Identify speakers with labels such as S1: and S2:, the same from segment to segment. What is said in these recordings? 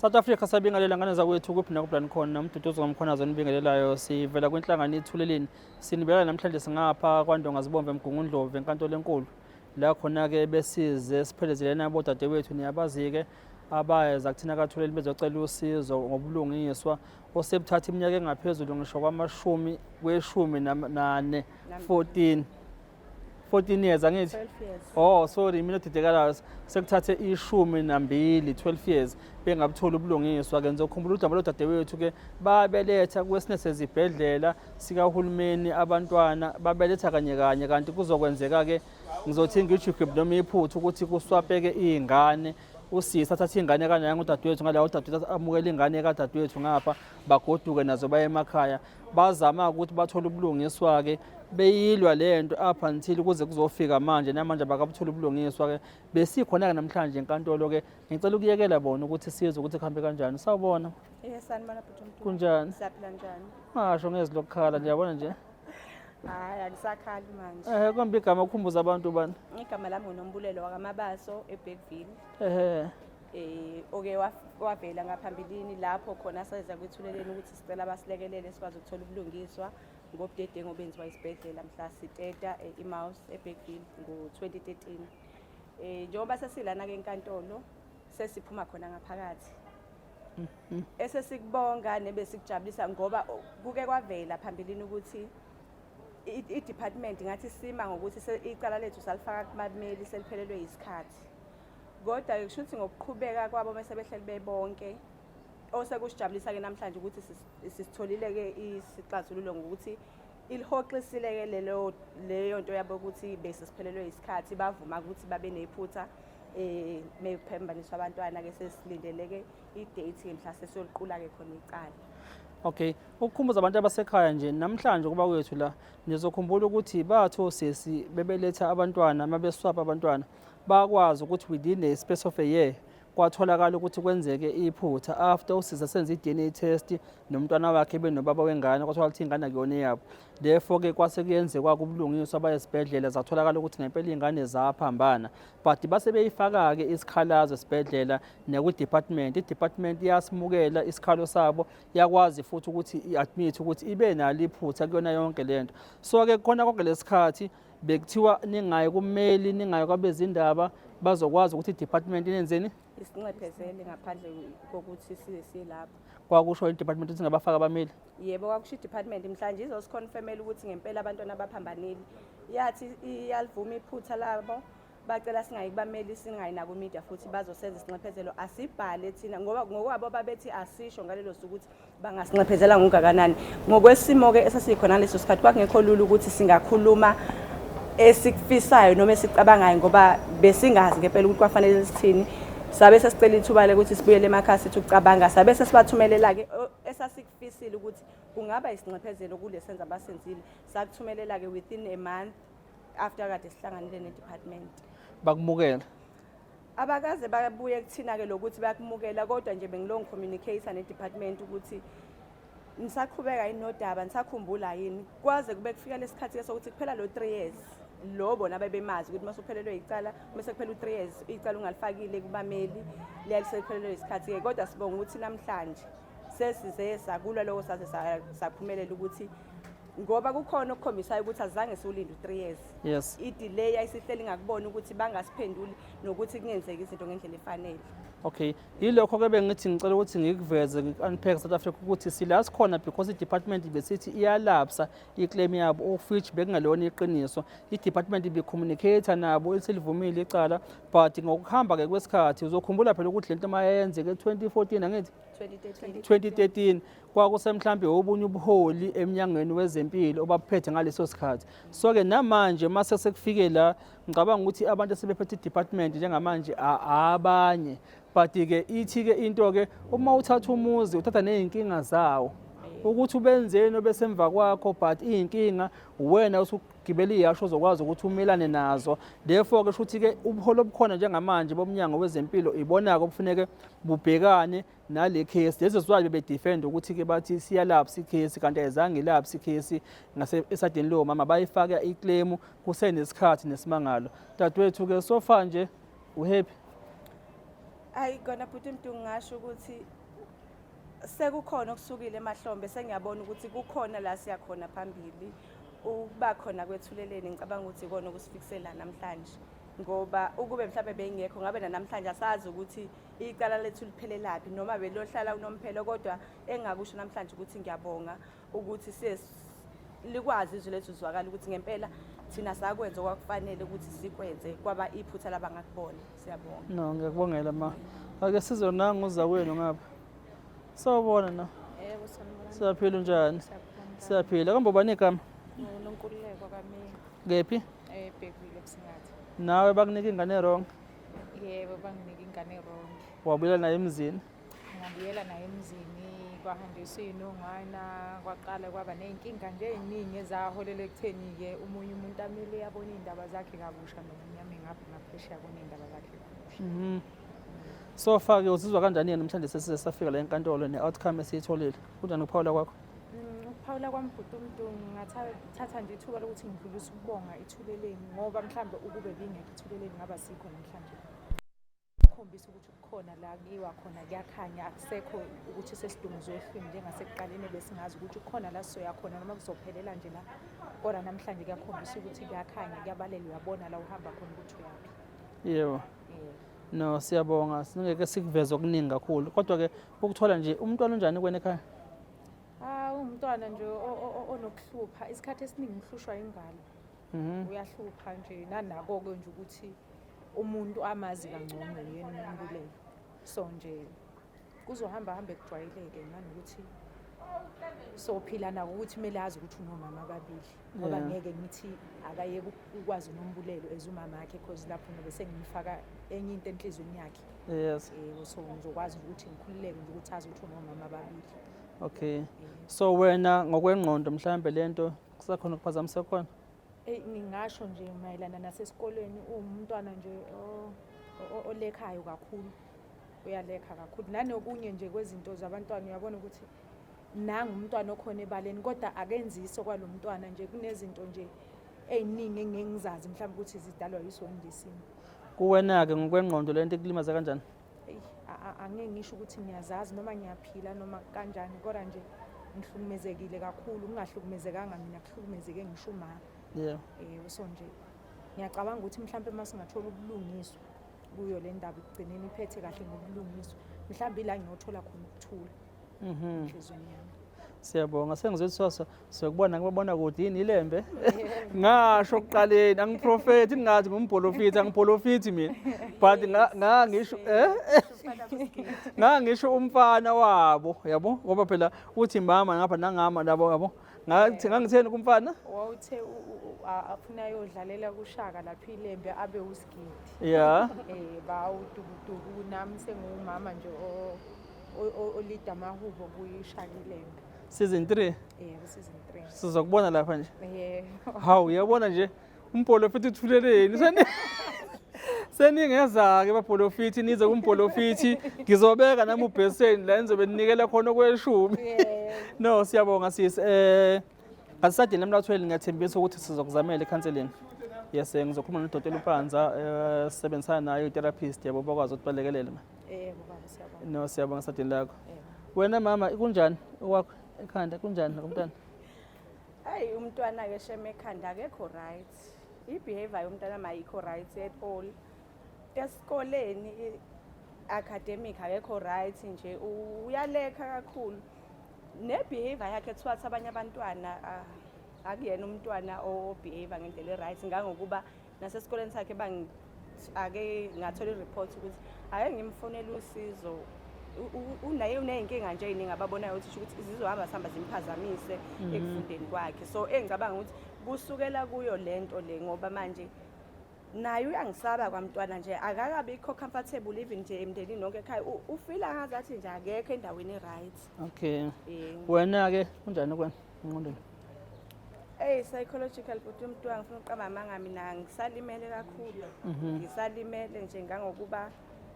S1: South Africa sabingelela ngane zakwethu kuphi nakubani khona umduduzo ngomkhonazo nibingelelayo sivela kwinhlangano ithuleleni sinibela namhlanje singapha kwaNdonga Zibombe eMgungundlovu enkantolo enkulu la khona ke besize siphelezelena bodadewethu niyabazi-ke abayeza kuthina kathuleli bezocela usizo ngobulungiswa osebuthatha iminyaka engaphezulu ngisho kweshumi nane 14 years angithi
S2: 12 years.
S1: Oh sorry mina didekalayo sekuthathe 12 years bengabutholi ubulungiswa ke ngizokhumbula udaba lodadewethu ke babeletha kwesine sezibhedlela sikahulumeni abantwana babeletha kanye kanti kuzokwenzeka ke ngizothi ngijikwe noma iphuthu ukuthi kuswapeke izingane usisi athatha ingane kanayo udadewethu ngalawo udadewethu amukela ingane kadadewethu ngapha bagoduke nazo baye emakhaya bazama ukuthi bathole ubulungiswa ke beyilwa lento up until kuze kuzofika namanje bakabuthola ubulungiswa ke besikhona ke namhlanje enkantolo ke ngicela ukuyekela bona ukuthi size ukuthi kuhambe kanjani sawubona
S2: Sanibona bhuti Mthunzi.
S1: kunjani
S2: Siyaphila njani?
S1: ngasho ngezi lokukhala ndiyabona nje
S2: Hayi alisakhali manje.
S1: kombi igama ukhumbuza abantu bani
S2: Igama lami nguNombulelo wakamabaso eBergville.
S1: ehe
S2: Wavela ngaphambilini lapho khona seza kwethuleleni ukuthi sicela basilekelele sikwazi ukuthola ubulungiswa ngobudedengu obenziwa isibhedlela mhla siteta iMouse eBergville ngo-2013. Njengoba sesilana ke enkantolo sesiphuma khona ngaphakathi. Esesikubonga nebesikujabulisa ngoba kuke kwavela phambilini ukuthi i-department ngathi sima ngokuthi icala lethu salifaka kumameli seliphelelwe isikhathi. Kodwa kusho ukuthi ngokuqhubeka kwabo bese behleli bebonke osekusijabulisa ke namhlanje ukuthi sisitholile ke isixazululo ngokuthi ilihoxisile ke leyo nto yabo ukuthi bese siphelelwe isikhathi bavuma ukuthi babe nephutha mephambaniswa abantwana ke sesilindele ke i-date ke mhla sesiyoliqula ke khona icala.
S1: Okay, ukukhumbuza abantu abasekhaya nje namhlanje kuba kwethu la nizokhumbula ukuthi batho sesi bebeletha abantwana mabeswapa abantwana bakwazi ukuthi within a space of a year kwatholakala ukuthi kwenzeke iphutha after usisa senza i-DNA test nomntwana wakhe benobaba wengane kwatholakala ukuthi ingane akuyona yabo therefore ke kwase kuyenzeka kubulungiswa bayesibhedlela zatholakala ukuthi ngempela ingane zaphambana but base beyifaka ke isikhalazo esibhedlela nekwi-department i-department yasimukela isikhalo sabo yakwazi futhi ukuthi i-admit ukuthi ibe nalo iphutha kuyona yonke lento so ke khona konke lesikhathi bekuthiwa ningayi kummeli ningayi kwabezindaba bazokwazi ukuthi i-department inenzeni
S2: Isinxephezele ngaphandle kokuthi silapho.
S1: Kwakusho i-department ukuthi ngabafaka abameli.
S2: Yebo kwakusho i-department mhlanje izosiconfirmela ukuthi ngempela abantwana abaphambanile. Yathi iyalivuma iphutha labo bacela singayibameli singayinaka media futhi bazosenza isinxephezelo asibhale thina ngoba ngokwabo babethi asisho ngalelo suku ukuthi bangasinxephezela ngokungakanani. Ngokwesimo ke esasikhona leso sikhathi kwakungekho lula ukuthi singakhuluma esikufisayo noma esicabangayo ngoba besingazi ngempela ukuthi kwafanele sithini. Sabe sesicela ithuba ukuthi sibuyele emakhaya sithi ukucabanga sabe sesibathumelela ke esasikufisile ukuthi kungaba isinxephezelo kule senza abasenzile sakuthumelela ke within a month after kade sihlanganile ne-department
S1: bakumukela
S2: abakaze babuye kuthina ke lokuthi bayakumukela kodwa nje bengilong communicator ne-department ukuthi nisaqhubeka inodaba nisakhumbula yini kwaze kube kufika lesikhathi ke sokuthi kuphela lo 3 years lo bona bebemazi ukuthi masuphelelwe icala bese kuphela u3 years icala ungalifakile kubameli liyalisephelelwe isikhathi ke kodwa sibonga ukuthi namhlanje sesize sakulwa lokho saze saphumelela ukuthi ngoba kukhona okukhombisayo ukuthi azange siulinde u3 years
S1: yes
S2: i-delay ayisihleli ngakubona ukuthi bangasiphenduli nokuthi kungenzeka izinto ngendlela efanele.
S1: Okay, yilokho ke bengithi ngicela ukuthi ngikuveze ngi-unpack South Africa ukuthi sila sikhona because i-department besithi iyalapsa i-claim yabo of which bekungalona iqiniso i-department be-communicator nabo isilivumile icala but ngokuhamba ke kwesikhathi uzokhumbula phela ukuthi lento mayenze ke 2014 angithi 2013 kwakusemhlambe obunye ubuholi eminyangweni wezempilo obaphethe ngaleso sikhathi so ke namanje mase sekufike la ngicabanga ukuthi abantu asebephethe i-department njengamanje abanye but ke ithi ke into ke uma uthatha umuzi uthatha nezinkinga zawo ukuthi ubenzeni obesemva kwakho but inkinga wena usugibela iyasho uzokwazi ukuthi umelane nazo therefore ke shuthi ke ubuholo obukhona njengamanje bomnyango wezempilo ibona ke kufuneka bubhekane nale case lezi zwazi bebedefend ukuthi ke bathi siyalapsa icase kanti ayizange ilapsa icase ngase esadeni lo mama bayifaka iclaim kusenesikhathi nesimangalo dadwethu ke so far nje uhappy
S2: Hayi kona bhuti Mdungu ngasho ukuthi sekukhona okusukile emahlombe sengiyabona ukuthi kukhona la siya khona phambili. Ukuba khona kwethuleleni ngicabanga ukuthi ikona okusifikisela namhlanje. Ngoba ukube mhlawumbe bengekho ngabe namhlanje asazi ukuthi icala lethu liphelelaphi noma belohlala unomphelo kodwa engakusho namhlanje ukuthi ngiyabonga ukuthi likwazi izwi lethu zwakala ukuthi ngempela thina sakwenza okwakufanele ukuthi sikwenze kwaba iphutha labangakubona. Siyabonga.
S1: No, ngiyakubongela ma. Ake sizonanga uzakwenu ngapha. Sawubona na.
S3: Yebo sanibona.
S1: Siyaphila njani?
S3: Siyaphila.
S1: Siyaphila. Kambe ubani igama?
S3: Nonkululeko kamina.
S1: Kephi?
S3: Bhekile kusingathi.
S1: Nawe bakunika ingane wrong.
S3: Yebo banginika ingane wrong.
S1: Wabuyela naye emzini.
S3: Ngabuyela naye emzini kwahanjiswa inongwana kwaqala kwaba nezinkinga nje eziningi ezaholela ekutheni ke umunye umuntu amele yabona indaba zakhe kabusha nomnyama ngapha ngaphesheya yabona indaba zakhe kabusha.
S1: So far ke uzizwa kanjani yena namhlanje sesifika la enkantolo ne-outcome esiyitholile? Kunjani ukuphawula kwakho?
S3: Ukuphawula kwami bhuti Mdungu ngathatha nje ithuba lokuthi ngidlulise ukubonga ithuleleni ngoba mhlambe ukube bingekho ithuleleni ngaba sikho namhlanje. Khombisa ukuthi kukhona la kiwa khona kuyakhanya akusekho ukuthi sesidumuzwe ehlwini njengasekuqaleni besingazi ukuthi kukhona la sizoya khona noma kuzophelela nje la. Kodwa namhlanje kuyakhombisa ukuthi kuyakhanya kuyabalela uyabona la uhamba khona ukuthi uyaphi.
S1: Yebo. No, siyabonga. Singeke sikuveze okuningi kakhulu. Kodwa ke ukuthola nje umntwana onjani kwena ekhaya?
S3: Umntwana nje onokuhlupha isikhathi esiningi uhlushwa ingalo. Uyahlupha nje nanako ke nje ukuthi umuntu amazi kangcono yena umuntu leyo. So nje kuzohamba hambe kujwayeleke nanokuthi sophila nako ukuthi kumele azi ukuthi unomama ababili ngoba ngeke ngithi akayeke ukwazi nombulelo ezumama yakhe because lapho ngobe sengimfaka enye into enhlizweni yakhe.
S1: Yes.
S3: So ngizokwazi ukuthi ngikhululeke nje ukuthi azi ukuthi unomama ababili.
S1: Okay. So wena ngokwengqondo mhlambe lento kusakhona ukuphazamisa khona?
S3: Ngingasho nje mayelana nasesikoleni umntwana nje olekhayo kakhulu. Uyalekha kakhulu nanokunye nje kwezinto zabantwana uyabona ukuthi nanga umntwana okhona ebaleni kodwa akenziso kwalomntwana nje kunezinto nje eziningi engizazi mhlawumbe ukuthi zidalwa yisondisini.
S1: Kuwena ke ngokwengqondo lento ikulimaza kanjani?
S3: Angeke ngisho ukuthi ngiyazazi noma ngiyaphila noma kanjani kodwa nje ngihlukumezekile kakhulu ngingahlukumezekanga mina kuhlukumezeke ngisho uma.
S1: Yeah.
S3: So nje ngiyacabanga ukuthi mhlawumbe masingathola ubulungiswa kuyo le ndaba igcineni iphethe kahle ngobulungiswa mhlawumbe ila ngiyothola khona ukuthula. Inhlizweni yami.
S1: Siyabonga sengizothosa sokubona ngibona ukuthi yini ilembe. Ngasho ukuqaleni angiprofeti ngathi ngumpolofithi angipolofithi mina. But ngangisho ngangisho umfana wabo yabo ngoba phela uthi mama ngapha nangama labo yabo. Ngathi ngangitheni kumfana?
S3: Wawuthe afuna yodlalela kushaka lapha ilembe abe usigidi.
S1: Yeah.
S3: Bawudukuduku nami sengumama nje olida mahubo kuyishaka ilembe.
S1: Season 3.
S3: Yebo season 3.
S1: Sizokubona lapha nje.
S3: Yebo.
S1: Hawu uyabona nje umpolofithi uthuleleni. Seningeza ke bapholofithi nize kumpolofithi ngizobeka nami ubheseni la enzobe ninikela khona kweshumi. No siyabonga sisi asisadini namlathweni ngiyathembisa ukuthi sizokuzamela icounseling. Yes ngizokhuluma noDokotela uPanza sisebenzisana naye utherapist yabo bakwazi ukuthi balekelele.
S3: Yebo baba siyabonga.
S1: No siyabonga sadini lakho. Wena mama kunjani okwakho ekhanda kunjani nomntwana?
S2: Hayi umntwana ke sheme ekhanda akekho right. I-behavior yomntwana mayikho right at all. Esikoleni academic akekho right nje uyalekha kakhulu. Ne-behavior yakhe ethiwathi abanye abantwana akuyena umntwana o-behavior ngendlela e-right ngangokuba nasesikoleni sakhe ake ngathola i-report ukuthi ake ngimfonela usizo unaye uneyinkinga nje eziningi ababonayo ukuthi zizohamba sihamba zimphazamise ekufundeni kwakhe. So engicabanga ukuthi kusukela kuyo lento le ngoba manje naye uyangisaba kwamntwana nje akakabikho comfortable even nje emndenini nonke ekhaya ufila ngazathi nje akekho endaweni e-right.
S1: Okay. Wena ke kunjani kwena ngqondweni?
S2: Psychological but umntwana ngifuna uqamba amanga mina ngisalimele kakhulu. Ngisalimele nje ngangokuba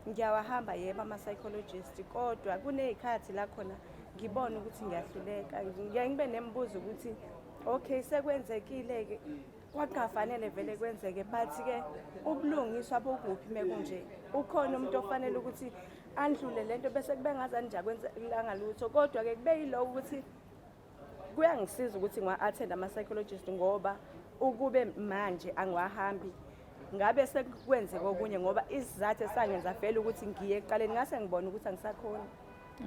S2: ngiyawahamba yebo ama-psychologist kodwa kuney'khathi la khona ngibona ukuthi ngiyahluleka ngibe nemibuzo ukuthi okay sekwenzekile-ke kwakungafanele vele kwenzeke but-ke ubulungiswa bokuphi mekunje ukhona umuntu ofanele ukuthi andlule lento bese kube ngazani nje akwenzelanga lutho kodwa-ke kube yilowo ukuthi kuyangisiza ukuthi ngiwa-attend ama-psychologist ngoba ukube manje angiwahambi ngabe sekukwenzeka okunye ngoba isizathu esangenza vele ukuthi ngiye ekuqaleni ngase ngibona ukuthi angisakhoni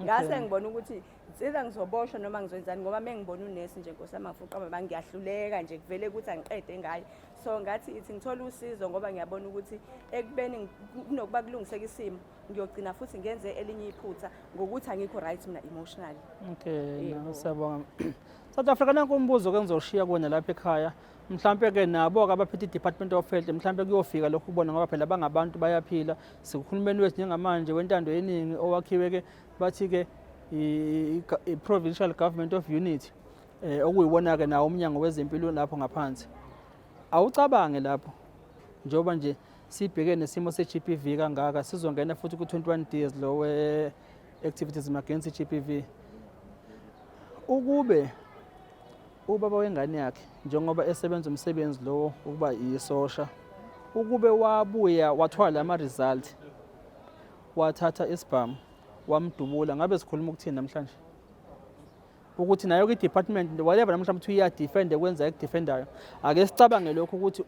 S2: ngase ngibona ukuthi nsizwa ngizoboshwa noma ngizoyenzani ngoba mengibona unesi nje Nkosi yami angifuqa mama ngiyahluleka nje kuvele ukuthi angiqede ngayo so ngathi ithi ngithola usizo ngoba ngiyabona ukuthi ekubeni kunokuba kulungiseka isimo ngiyogcina futhi ngenze elinye iphutha ngokuthi angikho right mina emotionally.
S1: Okay, siyabonga. South Africa nanku umbuzo ke ngizoshiya kuwena lapha ekhaya. Mhlambe ke nabo ke abaphethe iDepartment of Health mhlambe kuyofika lokho kubona ngoba phela bangabantu bayaphila. Sikukhulumeni wethu njengamanje wentando yeningi owakhiwe ke bathi ke i-Provincial Government of Unity okuyiwona ke nawo umnyango wezempilo lapho ngaphansi. Awucabange lapho njoba nje sibheke nesimo se-GBV kangaka sizongena futhi ku-21 days lo we-activities against GBV. Ukube ubaba wengane yakhe njengoba esebenza umsebenzi lo ukuba isosha ukube wabuya wathwala ama-result wathatha isibhamu wamdubula ngabe sikhuluma ukuthini namhlanje ukuthi nayo kwi-department whatever namhlanje ukuthi uyadefend kwenza ekudefendayo ake sicabange lokho ukuthi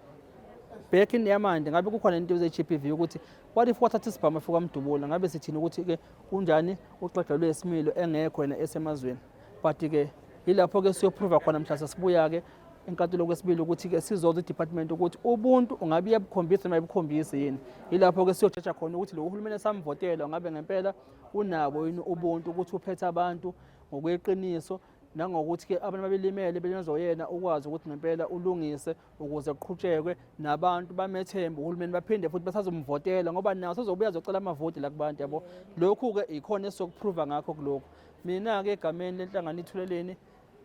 S1: back in yamanje ngabe kukhona into ze-GBV ukuthi what if wathatha isibhamu efuka amdubula ngabe sithini ukuthi ke unjani uxegelwe isimilo engekho yena esemazweni but ke ilapho ke siyoprova khona mhlawumbe sibuya ke enkantolo kwesibili ukuthi ke sizoza i-department ukuthi ubuntu ungabe uyabukhombisa noma ayibukhombisi yini ilapho ke siyojaja khona ukuthi lo uhulumeni esamvotela ngabe ngempela unabo yini ubuntu ukuthi uphethe abantu ngokweqiniso nangokuthi ke abantu babelimele benezoyena ukwazi ukuthi ngempela ulungise ukuze kuqhutshekwe nabantu bamethemba uhulumeni baphinde futhi basazomvotela ngoba nawo sezobuya azocela amavoti la kubantu yabo lokhu ke ikhona esizokuprova ngakho kuloko mina ke egameni lenhlangano ithuleleni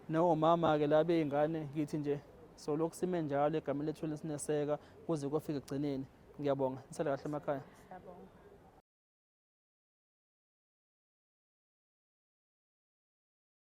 S1: nomama ke la beingane ngithi nje so lokhu sime njalo egameni lethu lesineseka kuze kufike egcineni ngiyabonga nisale kahle emakhaya.
S2: Siyabonga.